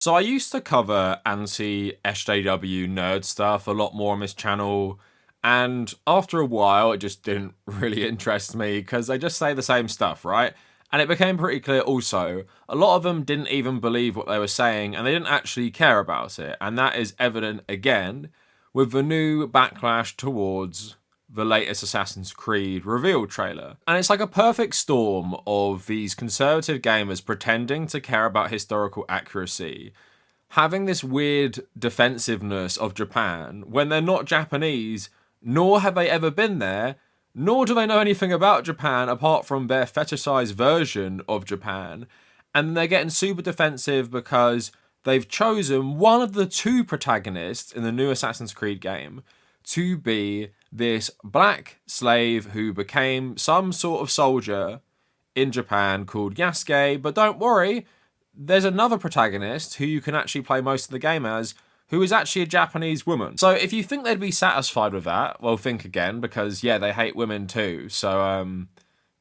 So I used to cover anti-SJW nerd stuff a lot more on this channel, and after a while it just didn't really interest me because they just say the same stuff, right? And it became pretty clear also, a lot of them didn't even believe what they were saying and they didn't actually care about it. And that is evident again with the new backlash towards the latest Assassin's Creed reveal trailer. And it's like a perfect storm of these conservative gamers pretending to care about historical accuracy, having this weird defensiveness of Japan when they're not Japanese, nor have they ever been there, nor do they know anything about Japan apart from their fetishized version of Japan. And they're getting super defensive because they've chosen one of the two protagonists in the new Assassin's Creed game to be this black slave who became some sort of soldier in Japan called Yasuke. But don't worry, there's another protagonist who you can actually play most of the game as, who is actually a Japanese woman. So if you think they'd be satisfied with that, well, think again, because yeah, they hate women too. So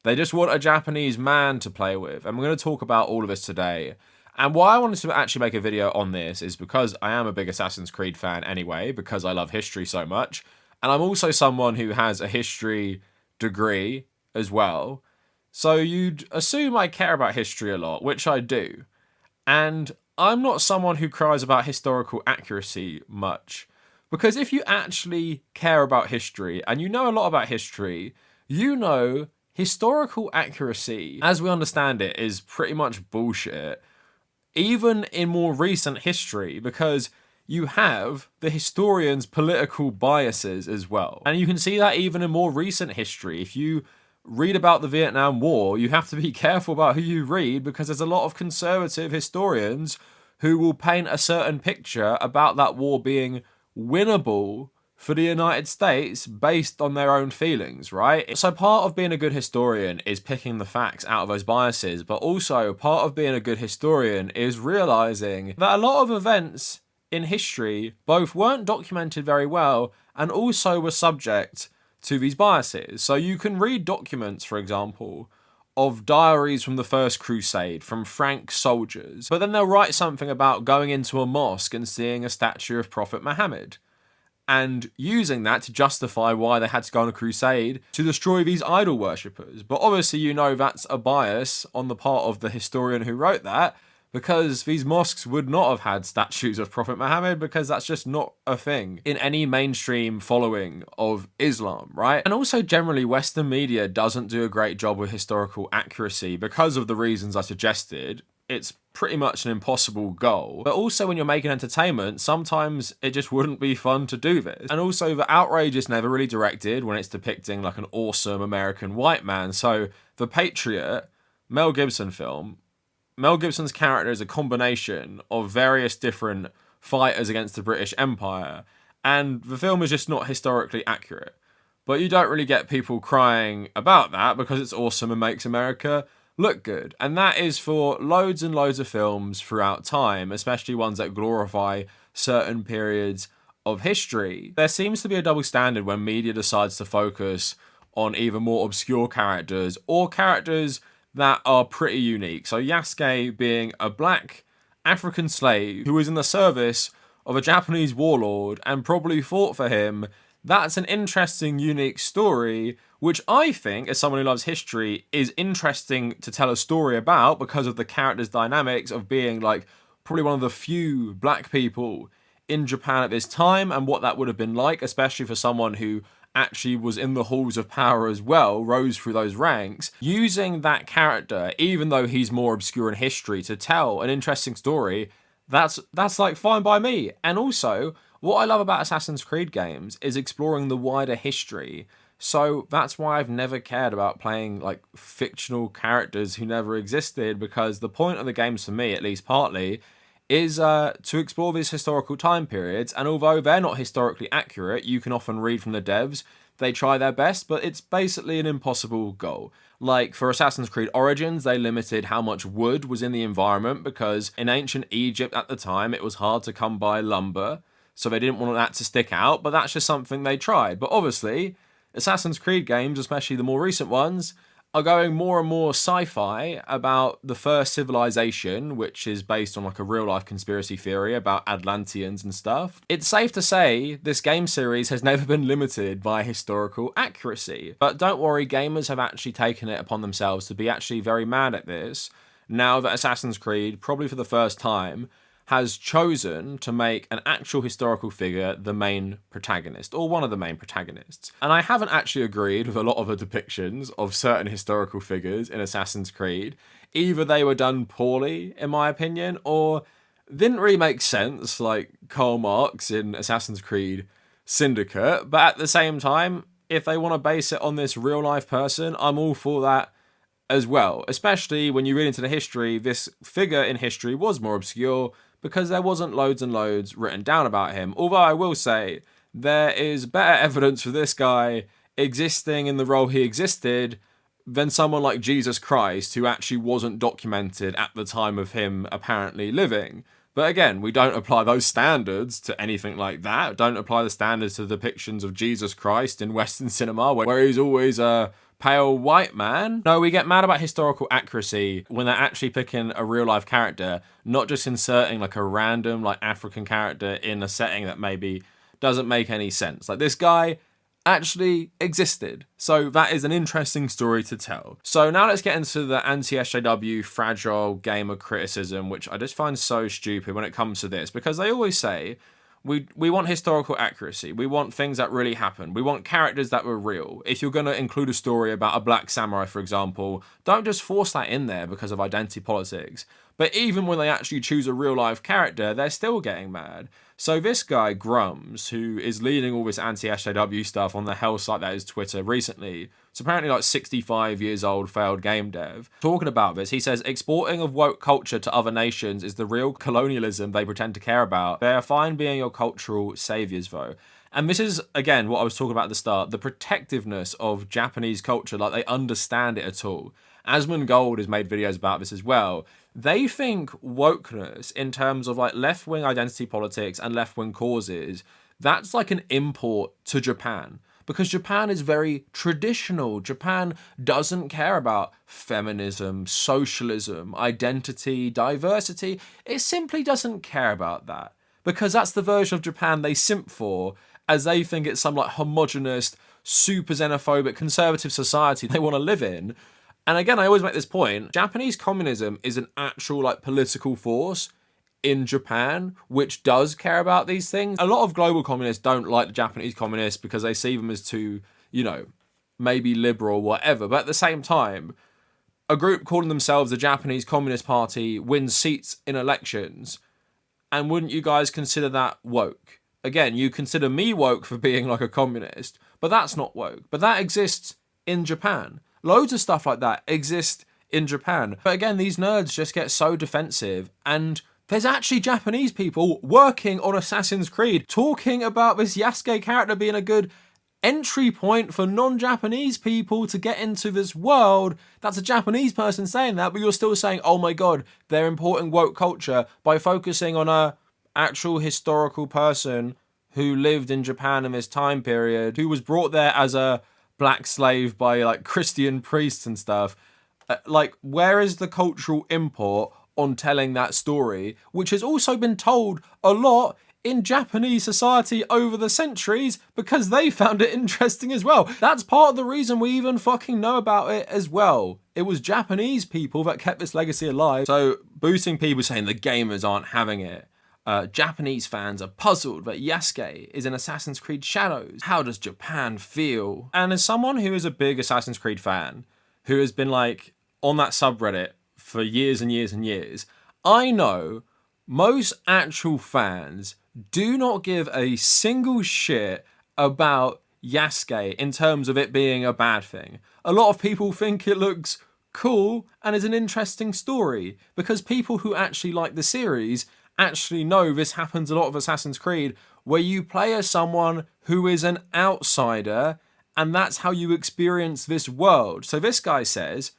they just want a Japanese man to play with. And we're going to talk about all of this today. And why I wanted to actually make a video on this is because I am a big Assassin's Creed fan anyway, because I love history so much. And I'm also someone who has a history degree as well. So you'd assume I care about history a lot, which I do. And I'm not someone who cries about historical accuracy much. Because if you actually care about history, and you know a lot about history, you know historical accuracy, as we understand it, is pretty much bullshit. Even in more recent history, because you have the historian's political biases as well. And you can see that even in more recent history. If you read about the Vietnam War, you have to be careful about who you read because there's a lot of conservative historians who will paint a certain picture about that war being winnable for the United States based on their own feelings, right? So part of being a good historian is picking the facts out of those biases, but also part of being a good historian is realizing that a lot of events in history both weren't documented very well and also were subject to these biases. So you can read documents, for example, of diaries from the First Crusade from Frank soldiers, but then they'll write something about going into a mosque and seeing a statue of Prophet Muhammad, and using that to justify why they had to go on a crusade to destroy these idol worshippers. But obviously you know that's a bias on the part of the historian who wrote that, because these mosques would not have had statues of Prophet Muhammad because that's just not a thing in any mainstream following of Islam, right? And also generally Western media doesn't do a great job with historical accuracy because of the reasons I suggested. It's pretty much an impossible goal. But also when you're making entertainment, sometimes it just wouldn't be fun to do this. And also the outrage is never really directed when it's depicting like an awesome American white man. So The Patriot, Mel Gibson film, Mel Gibson's character is a combination of various different fighters against the British Empire, and the film is just not historically accurate. But you don't really get people crying about that because it's awesome and makes America look good. And that is for loads and loads of films throughout time, especially ones that glorify certain periods of history. There seems to be a double standard when media decides to focus on either more obscure characters or characters that are pretty unique. So Yasuke being a black African slave who was in the service of a Japanese warlord and probably fought for him, that's an interesting, unique story, which I think, as someone who loves history, is interesting to tell a story about because of the character's dynamics of being like probably one of the few black people in Japan at this time and what that would have been like, especially for someone who actually was in the halls of power as well, rose through those ranks, using that character, even though he's more obscure in history, to tell an interesting story, that's like fine by me. And also, what I love about Assassin's Creed games is exploring the wider history. So that's why I've never cared about playing like fictional characters who never existed, because the point of the games for me, at least partly, is to explore these historical time periods, and although they're not historically accurate, you can often read from the devs, they try their best, but it's basically an impossible goal. Like for Assassin's Creed Origins, they limited how much wood was in the environment because in ancient Egypt at the time, it was hard to come by lumber, so they didn't want that to stick out, but that's just something they tried. But obviously, Assassin's Creed games, especially the more recent ones, are going more and more sci-fi about the first civilization, which is based on like a real life conspiracy theory about Atlanteans and stuff. It's safe to say this game series has never been limited by historical accuracy. But don't worry, gamers have actually taken it upon themselves to be actually very mad at this, now that Assassin's Creed, probably for the first time, has chosen to make an actual historical figure the main protagonist, or one of the main protagonists. And I haven't actually agreed with a lot of the depictions of certain historical figures in Assassin's Creed. Either they were done poorly, in my opinion, or didn't really make sense, like Karl Marx in Assassin's Creed Syndicate. But at the same time, if they want to base it on this real life person, I'm all for that as well. Especially when you read into the history, this figure in history was more obscure, because there wasn't loads and loads written down about him. Although I will say, there is better evidence for this guy existing in the role he existed than someone like Jesus Christ, who actually wasn't documented at the time of him apparently living. But again, we don't apply those standards to anything like that. Don't apply the standards to depictions of Jesus Christ in Western cinema, where he's always a pale white man. No, we get mad about historical accuracy when they're actually picking a real life character, not just inserting like a random like African character in a setting that maybe doesn't make any sense. Like, this guy actually existed. So that is an interesting story to tell. So now let's get into the anti-SJW fragile gamer criticism, which I just find so stupid when it comes to this, because they always say, we want historical accuracy. We want things that really happened. We want characters that were real. If you're going to include a story about a black samurai, for example, don't just force that in there because of identity politics. But even when they actually choose a real life character, they're still getting mad. So this guy, Grums, who is leading all this anti-SJW stuff on the hell site that is Twitter recently, it's apparently like 65 years old failed game dev, talking about this, he says, exporting of woke culture to other nations is the real colonialism they pretend to care about. They are fine being your cultural saviors, though. And this is, again, what I was talking about at the start, the protectiveness of Japanese culture, like they understand it at all. Asmongold has made videos about this as well. They think wokeness in terms of like left-wing identity politics and left-wing causes, that's like an import to Japan. Because Japan is very traditional. Japan doesn't care about feminism, socialism, identity, diversity. It simply doesn't care about that. Because that's the version of Japan they simp for, as they think it's some like homogenous, super xenophobic, conservative society they want to live in. And again, I always make this point, Japanese communism is an actual like political force in Japan, which does care about these things. A lot of global communists don't like the Japanese communists because they see them as too, you know, maybe liberal, whatever. But at the same time, a group calling themselves the Japanese Communist Party wins seats in elections. And wouldn't you guys consider that woke? Again, you consider me woke for being like a communist, but that's not woke. But that exists in Japan. Loads of stuff like that exist in Japan. But again, these nerds just get so defensive, and there's actually Japanese people working on Assassin's Creed talking about this Yasuke character being a good entry point for non-Japanese people to get into this world. That's a Japanese person saying that, but you're still saying, oh my god, they're importing woke culture by focusing on a actual historical person who lived in Japan in this time period, who was brought there as a black slave by like Christian priests and stuff. Like, where is the cultural import on telling that story, which has also been told a lot in Japanese society over the centuries because they found it interesting as well. That's part of the reason we even fucking know about it as well. It was Japanese people that kept this legacy alive. So boosting people saying the gamers aren't having it. Japanese fans are puzzled that Yasuke is in Assassin's Creed Shadows. How does Japan feel? And as someone who is a big Assassin's Creed fan, who has been like on that subreddit for years and years and years, I know most actual fans do not give a single shit about Yasuke in terms of it being a bad thing. A lot of people think it looks cool and is an interesting story because people who actually like the series actually know this happens a lot of Assassin's Creed, where you play as someone who is an outsider, and that's how you experience this world. So this guy says,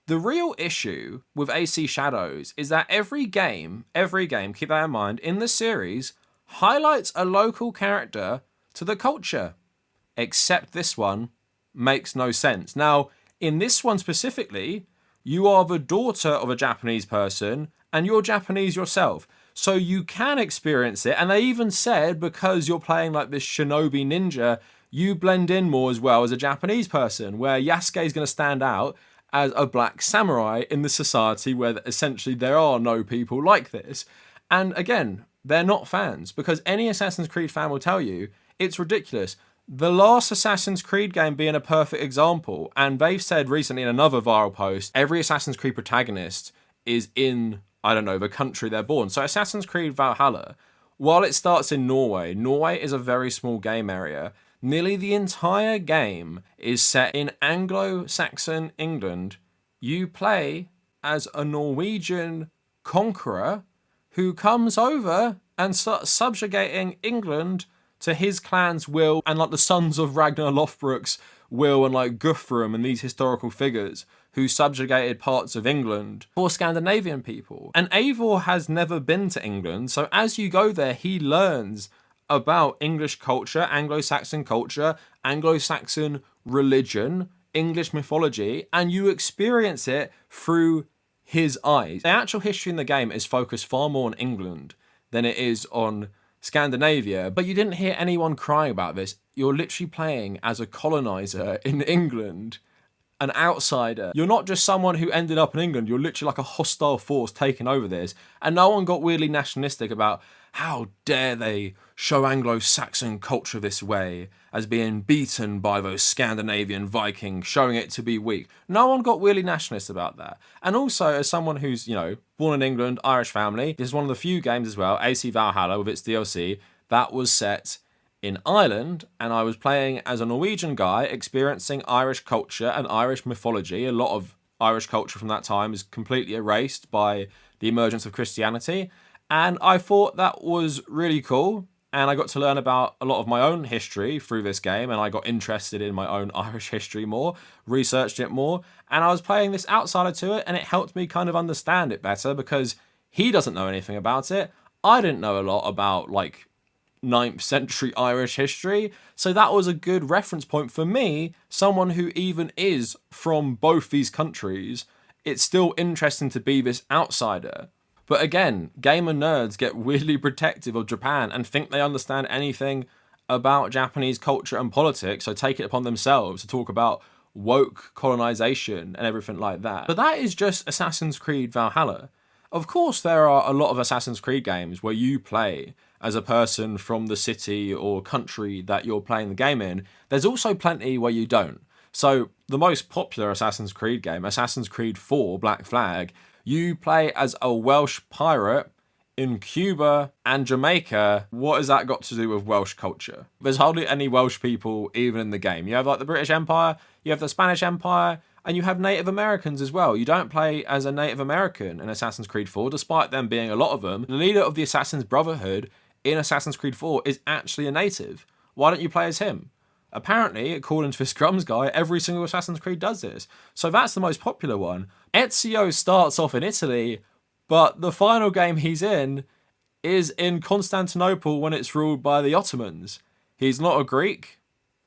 the real issue with AC Shadows is that every game, keep that in mind, in the series, highlights a local character to the culture. Except this one makes no sense. Now, In this one specifically, you are the daughter of a Japanese person and you're Japanese yourself. So you can experience it. And they even said, because you're playing like this shinobi ninja, you blend in more as well as a Japanese person, where Yasuke is going to stand out as a black samurai in the society where essentially there are no people like this. And again, they're not fans, because any Assassin's Creed fan will tell you it's ridiculous. The last Assassin's Creed game being a perfect example, and they've said recently in another viral post, every Assassin's Creed protagonist is in, I don't know, the country they're born. So Assassin's Creed Valhalla, while it starts in Norway, Norway is a very small game area. Nearly the entire game is set in Anglo-Saxon England. You play as a Norwegian conqueror who comes over and starts subjugating England to his clan's will, and like the sons of Ragnar Lothbrok's will, and like Guthrum and these historical figures who subjugated parts of England for Scandinavian people. And Eivor has never been to England, so as you go there, he learns about English culture, Anglo-Saxon culture, Anglo-Saxon religion, English mythology, and you experience it through his eyes. The actual history in the game is focused far more on England than it is on Scandinavia, but you didn't hear anyone crying about this. You're literally playing as a colonizer in England, an outsider. You're not just someone who ended up in England, you're literally like a hostile force taking over this. And no one got weirdly nationalistic about how dare they show Anglo-Saxon culture this way, as being beaten by those Scandinavian Vikings, showing it to be weak. No one got weirdly nationalist about that. And also, as someone who's, born in England, Irish family, this is one of the few games as well, AC Valhalla with its DLC, that was set in Ireland, and I was playing as a Norwegian guy experiencing Irish culture and Irish mythology. A lot of Irish culture from that time is completely erased by the emergence of Christianity, and I thought that was really cool, and I got to learn about a lot of my own history through this game, and I got interested in my own Irish history more, researched it more, and I was playing this outsider to it, and it helped me kind of understand it better, because he doesn't know anything about it. I didn't know a lot about, 9th century Irish history, so that was a good reference point for me, someone who even is from both these countries. It's still interesting to be this outsider. But again, gamer nerds get weirdly protective of Japan and think they understand anything about Japanese culture and politics, so take it upon themselves to talk about woke colonization and everything like that. But that is just Assassin's Creed Valhalla. Of course, there are a lot of Assassin's Creed games where you play as a person from the city or country that you're playing the game in. There's also plenty where you don't. So the most popular Assassin's Creed game, Assassin's Creed 4 Black Flag, you play as a Welsh pirate in Cuba and Jamaica. What has that got to do with Welsh culture? There's hardly any Welsh people even in the game. You have the British Empire, you have the Spanish Empire, and you have Native Americans as well. You don't play as a Native American in Assassin's Creed 4, despite them being a lot of them. The leader of the Assassin's Brotherhood in Assassin's Creed 4 is actually a native. Why don't you play as him? Apparently, according to this Grums guy, every single Assassin's Creed does this. So that's the most popular one. Ezio starts off in Italy, but the final game he's in is in Constantinople when it's ruled by the Ottomans. He's not a Greek.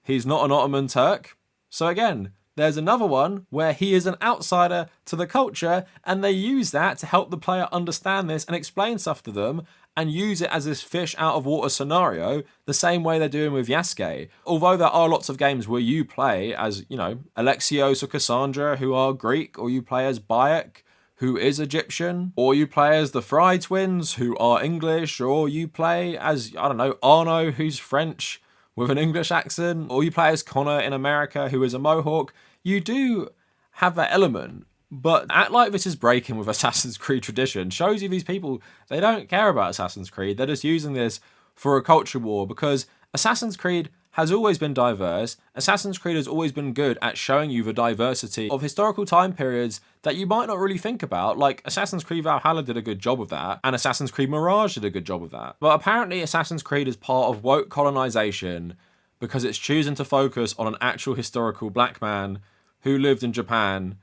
He's not an Ottoman Turk. So again, there's another one where he is an outsider to the culture, and they use that to help the player understand this and explain stuff to them, and use it as this fish out of water scenario, the same way they're doing with Yasuke. Although there are lots of games where you play as, Alexios or Kassandra, who are Greek, or you play as Bayek, who is Egyptian, or you play as the Fry twins, who are English, or you play as, Arno, who's French with an English accent, or you play as Connor in America, who is a Mohawk. You do have that element. But act like this is breaking with Assassin's Creed tradition shows you these people, they don't care about Assassin's Creed. They're just using this for a culture war, because Assassin's Creed has always been diverse. Assassin's Creed has always been good at showing you the diversity of historical time periods that you might not really think about. Like Assassin's Creed Valhalla did a good job of that, and Assassin's Creed Mirage did a good job of that. But apparently Assassin's Creed is part of woke colonization because it's choosing to focus on an actual historical black man who lived in Japan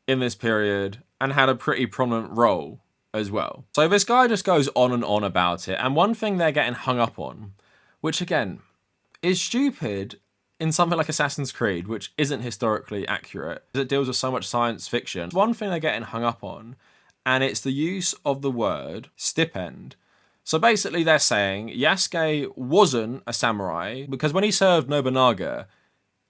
in this period and had a pretty prominent role as well. So this guy just goes on and on about it, and one thing they're getting hung up on, which again is stupid, in something like Assassin's Creed, which isn't historically accurate, it deals with so much science fiction, one thing they're getting hung up on, and it's the use of the word stipend. So basically they're saying Yasuke wasn't a samurai because when he served Nobunaga,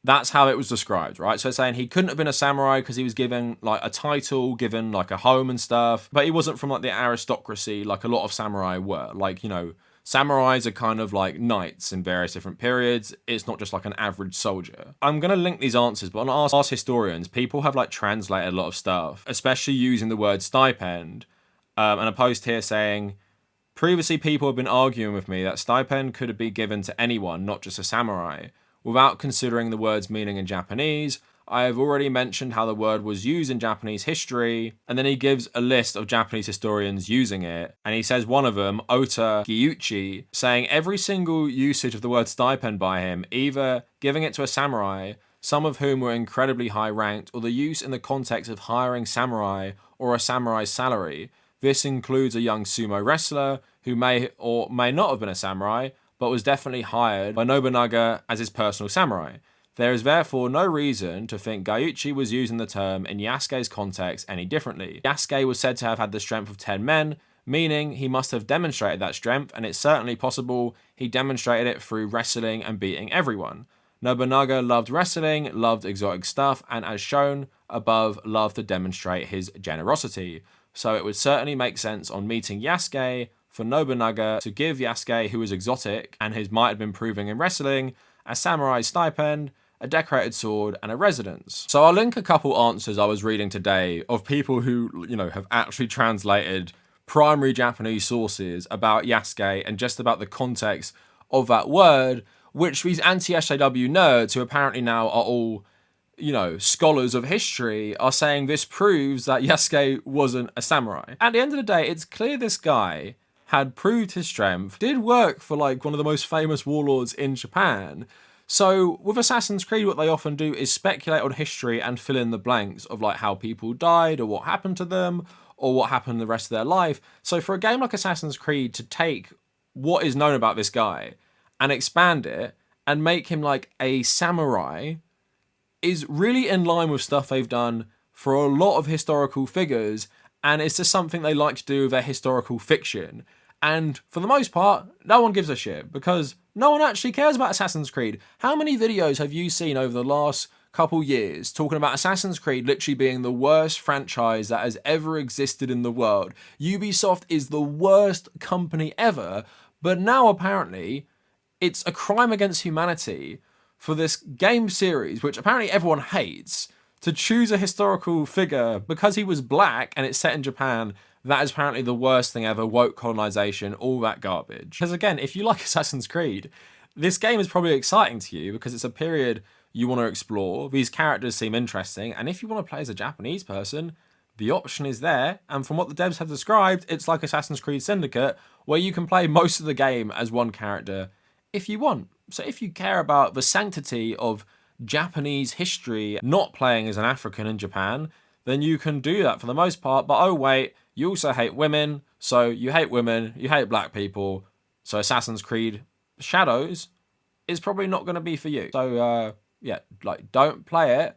that's how it was described, right? So it's saying he couldn't have been a samurai because he was given like a title, given like a home and stuff, but he wasn't from like the aristocracy like a lot of samurai were. Like, you know, samurais are kind of like knights in various different periods. It's not just like an average soldier. I'm going to link these answers, but on Ask Historians, people have like translated a lot of stuff, especially using the word stipend. And a post here saying, previously people have been arguing with me that stipend could be given to anyone, not just a samurai. Without considering the word's meaning in Japanese, I have already mentioned how the word was used in Japanese history, and then he gives a list of Japanese historians using it, and he says one of them, Ota Gyuchi, saying every single usage of the word stipend by him, either giving it to a samurai, some of whom were incredibly high ranked, or the use in the context of hiring samurai or a samurai's salary. This includes a young sumo wrestler who may or may not have been a samurai, but was definitely hired by Nobunaga as his personal samurai. There is therefore no reason to think Gyuchi was using the term in Yasuke's context any differently. Yasuke was said to have had the strength of 10 men, meaning he must have demonstrated that strength, and it's certainly possible he demonstrated it through wrestling and beating everyone. Nobunaga loved wrestling, loved exotic stuff, and as shown above, loved to demonstrate his generosity. So it would certainly make sense on meeting Yasuke for Nobunaga to give Yasuke, who was exotic and who might have been proving in wrestling, a samurai stipend, a decorated sword, and a residence. So I'll link a couple answers I was reading today of people who, you know, have actually translated primary Japanese sources about Yasuke and just about the context of that word, which these anti-SJW nerds, who apparently now are all, you know, scholars of history, are saying this proves that Yasuke wasn't a samurai. At the end of the day, it's clear this guy had proved his strength, did work for like one of the most famous warlords in Japan. So with Assassin's Creed, what they often do is speculate on history and fill in the blanks of like how people died or what happened to them or what happened the rest of their life. So for a game like Assassin's Creed to take what is known about this guy and expand it and make him like a samurai is really in line with stuff they've done for a lot of historical figures, and it's just something they like to do with their historical fiction. And for the most part, no one gives a shit because no one actually cares about Assassin's Creed. How many videos have you seen over the last couple years talking about Assassin's Creed literally being the worst franchise that has ever existed in the world? Ubisoft is the worst company ever, but now apparently it's a crime against humanity for this game series, which apparently everyone hates, to choose a historical figure because he was black and it's set in Japan. That is apparently the worst thing ever, woke colonization, all that garbage. Because again, if you like Assassin's Creed, this game is probably exciting to you because it's a period you want to explore. These characters seem interesting, and if you want to play as a Japanese person, the option is there. And from what the devs have described, it's like Assassin's Creed Syndicate, where you can play most of the game as one character if you want. So if you care about the sanctity of Japanese history, not playing as an African in Japan, then you can do that for the most part. But oh wait, you also hate women, so you hate women, you hate black people, so Assassin's Creed Shadows is probably not going to be for you. So yeah, like don't play it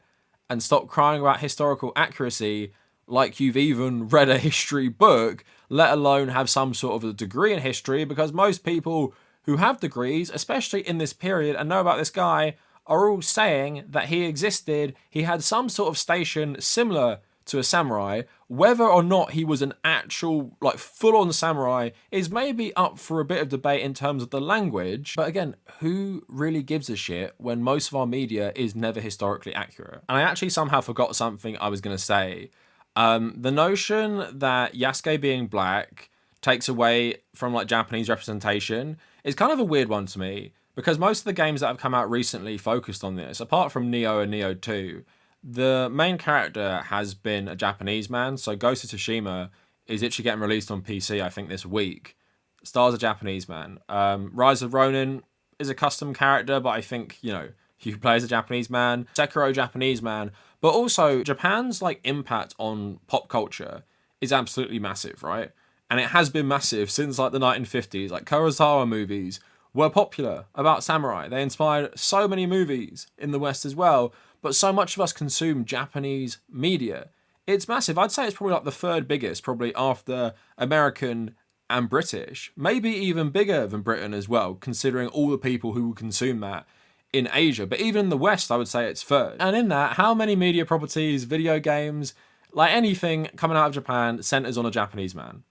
and stop crying about historical accuracy like you've even read a history book, let alone have some sort of a degree in history, because most people who have degrees, especially in this period and know about this guy, are all saying that he existed, he had some sort of station similar to a samurai. Whether or not he was an actual, like, full-on samurai is maybe up for a bit of debate in terms of the language. But again, who really gives a shit when most of our media is never historically accurate? And I actually somehow forgot something I was going to say. The notion that Yasuke being black takes away from, like, Japanese representation is kind of a weird one to me, because most of the games that have come out recently focused on this, apart from Nioh and Nioh 2, the main character has been a Japanese man. So Ghost of Tsushima is actually getting released on PC, I think, this week. Stars a Japanese man. Rise of Ronin is a custom character, but I think, you know, you play as a Japanese man. Sekiro, Japanese man. But also, Japan's, like, impact on pop culture is absolutely massive, right? And it has been massive since, like, the 1950s. Like, Kurosawa movies were popular about samurai. They inspired so many movies in the West as well, but so much of us consume Japanese media. It's massive. I'd say it's probably like the third biggest, probably after American and British, maybe even bigger than Britain as well, considering all the people who would consume that in Asia. But even in the West, I would say it's third. And in that, how many media properties, video games, like anything coming out of Japan centers on a Japanese man?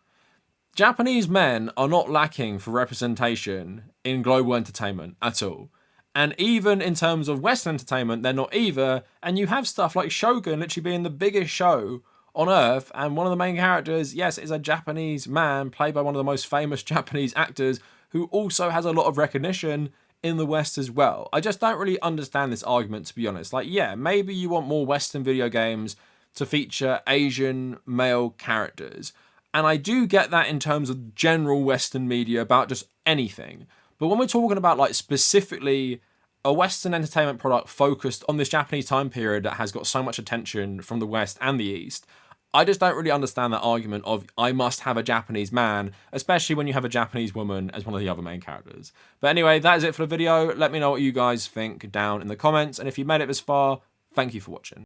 Japanese men are not lacking for representation in global entertainment at all. And even in terms of Western entertainment, they're not either. And you have stuff like Shogun literally being the biggest show on Earth, and one of the main characters, yes, is a Japanese man played by one of the most famous Japanese actors who also has a lot of recognition in the West as well. I just don't really understand this argument, to be honest. Like, yeah, maybe you want more Western video games to feature Asian male characters. And I do get that in terms of general Western media about just anything. But when we're talking about like specifically a Western entertainment product focused on this Japanese time period that has got so much attention from the West and the East, I just don't really understand that argument of I must have a Japanese man, especially when you have a Japanese woman as one of the other main characters. But anyway, that is it for the video. Let me know what you guys think down in the comments. And if you made it this far, thank you for watching.